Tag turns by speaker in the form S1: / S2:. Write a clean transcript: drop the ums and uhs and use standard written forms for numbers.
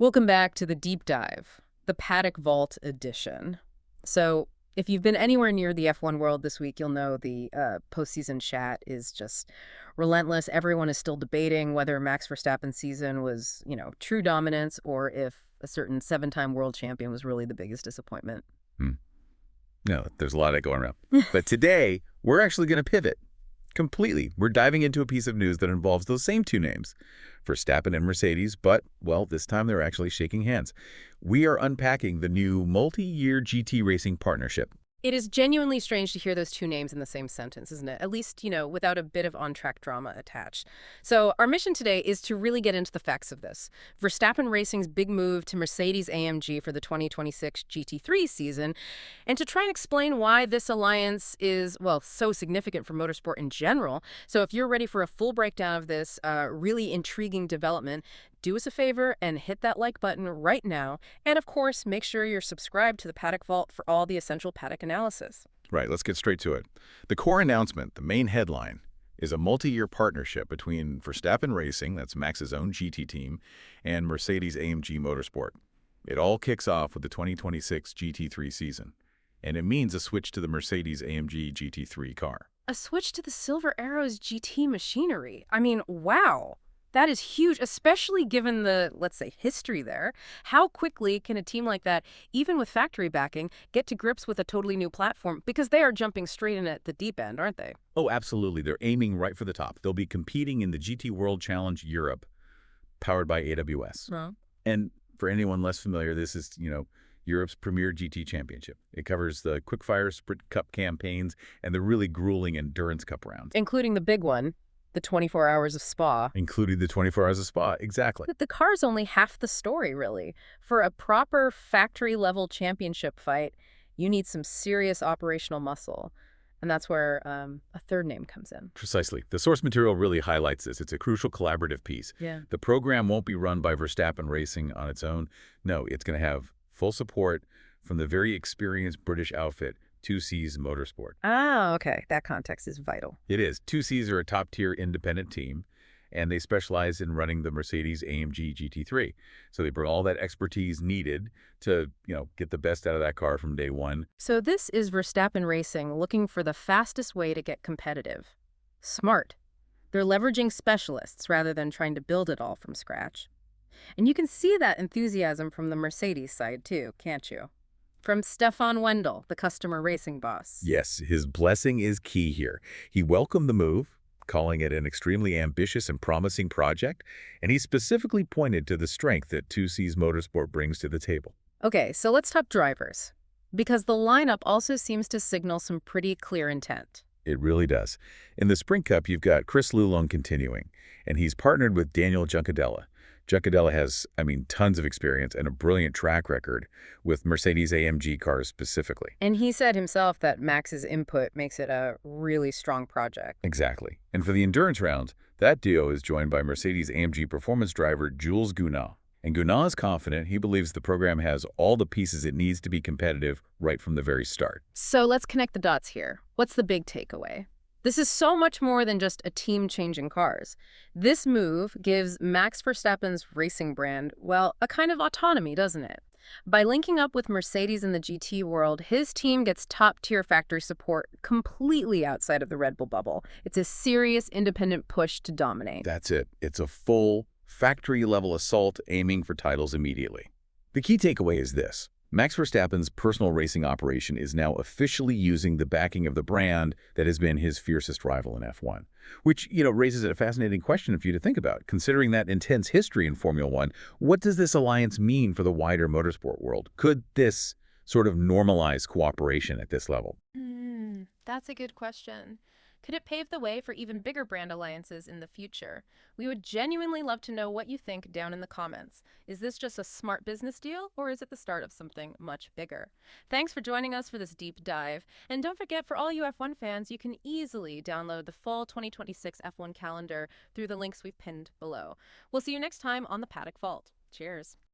S1: Welcome back to the deep dive, the Paddock Vault edition. So, if you've been anywhere near the F1 world this week, you'll know the postseason chat is just relentless. Everyone is still debating whether Max Verstappen's season was, true dominance or if a certain seven-time world champion was really the biggest disappointment.
S2: Hmm. No, there's a lot of that going around. But today, we're actually going to pivot completely. We're diving into a piece of news that involves those same two names, Verstappen and Mercedes, but, well, this time they're actually shaking hands. We are unpacking the new multi-year GT racing partnership.
S1: It is genuinely strange to hear those two names in the same sentence, isn't it? At least, without a bit of on-track drama attached. So our mission today is to really get into the facts of this. Verstappen Racing's big move to Mercedes-AMG for the 2026 GT3 season, and to try and explain why this alliance is, well, so significant for motorsport in general. So if you're ready for a full breakdown of this really intriguing development, do us a favor and hit that like button right now. And of course, make sure you're subscribed to the Paddock Vault for all the essential paddock analysis.
S2: Right, let's get straight to it. The core announcement, the main headline, is a multi-year partnership between Verstappen Racing, that's Max's own GT team, and Mercedes-AMG Motorsport. It all kicks off with the 2026 GT3 season, and it means a switch to the Mercedes-AMG GT3 car.
S1: A switch to the Silver Arrows GT machinery. I mean, wow. That is huge, especially given the, let's say, history there. How quickly can a team like that, even with factory backing, get to grips with a totally new platform? Because they are jumping straight in at the deep end, aren't they?
S2: Oh, absolutely. They're aiming right for the top. They'll be competing in the GT World Challenge Europe, powered by AWS.
S1: Well.
S2: And for anyone less familiar, this is, Europe's premier GT championship. It covers the quickfire sprint cup campaigns and the really grueling endurance cup rounds.
S1: Including the big one. The 24 hours of Spa.
S2: Including the 24 hours of Spa, exactly.
S1: But the car's only half the story, really. For a proper factory-level championship fight, you need some serious operational muscle. And that's where a third name comes in.
S2: Precisely. The source material really highlights this. It's a crucial collaborative piece.
S1: Yeah.
S2: The program won't be run by Verstappen Racing on its own. No, it's going to have full support from the very experienced British outfit, Seas Motorsport.
S1: Ah, okay. That context is vital.
S2: It is. Seas are a top-tier independent team, and they specialize in running the Mercedes-AMG GT3. So they bring all that expertise needed to, get the best out of that car from day one.
S1: So this is Verstappen Racing looking for the fastest way to get competitive. Smart. They're leveraging specialists rather than trying to build it all from scratch. And you can see that enthusiasm from the Mercedes side, too, can't you? From Stefan Wendell, the customer racing boss.
S2: Yes, his blessing is key here. He welcomed the move, calling it an extremely ambitious and promising project, and he specifically pointed to the strength that Seas Motorsport brings to the table.
S1: Okay, so let's talk drivers, because the lineup also seems to signal some pretty clear intent.
S2: It really does. In the Sprint Cup, you've got Chris Lulham continuing, and he's partnered with Daniel Juncadella. Juncadella has, tons of experience and a brilliant track record with Mercedes-AMG cars specifically.
S1: And he said himself that Max's input makes it a really strong project.
S2: Exactly. And for the endurance round, that duo is joined by Mercedes-AMG performance driver Jules Gounon. And Gounon is confident. He believes the program has all the pieces it needs to be competitive right from the very start.
S1: So let's connect the dots here. What's the big takeaway? This is so much more than just a team changing cars. This move gives Max Verstappen's racing brand, well, a kind of autonomy, doesn't it? By linking up with Mercedes in the GT world, his team gets top-tier factory support completely outside of the Red Bull bubble. It's a serious independent push to dominate.
S2: That's it. It's a full factory-level assault aiming for titles immediately. The key takeaway is this. Max Verstappen's personal racing operation is now officially using the backing of the brand that has been his fiercest rival in F1, which, raises a fascinating question for you to think about. Considering that intense history in Formula One, what does this alliance mean for the wider motorsport world? Could this sort of normalize cooperation at this level?
S1: That's a good question. Could it pave the way for even bigger brand alliances in the future? We would genuinely love to know what you think down in the comments. Is this just a smart business deal, or is it the start of something much bigger? Thanks for joining us for this deep dive. And don't forget, for all you F1 fans, you can easily download the full 2026 F1 calendar through the links we've pinned below. We'll see you next time on the Paddock Vault. Cheers.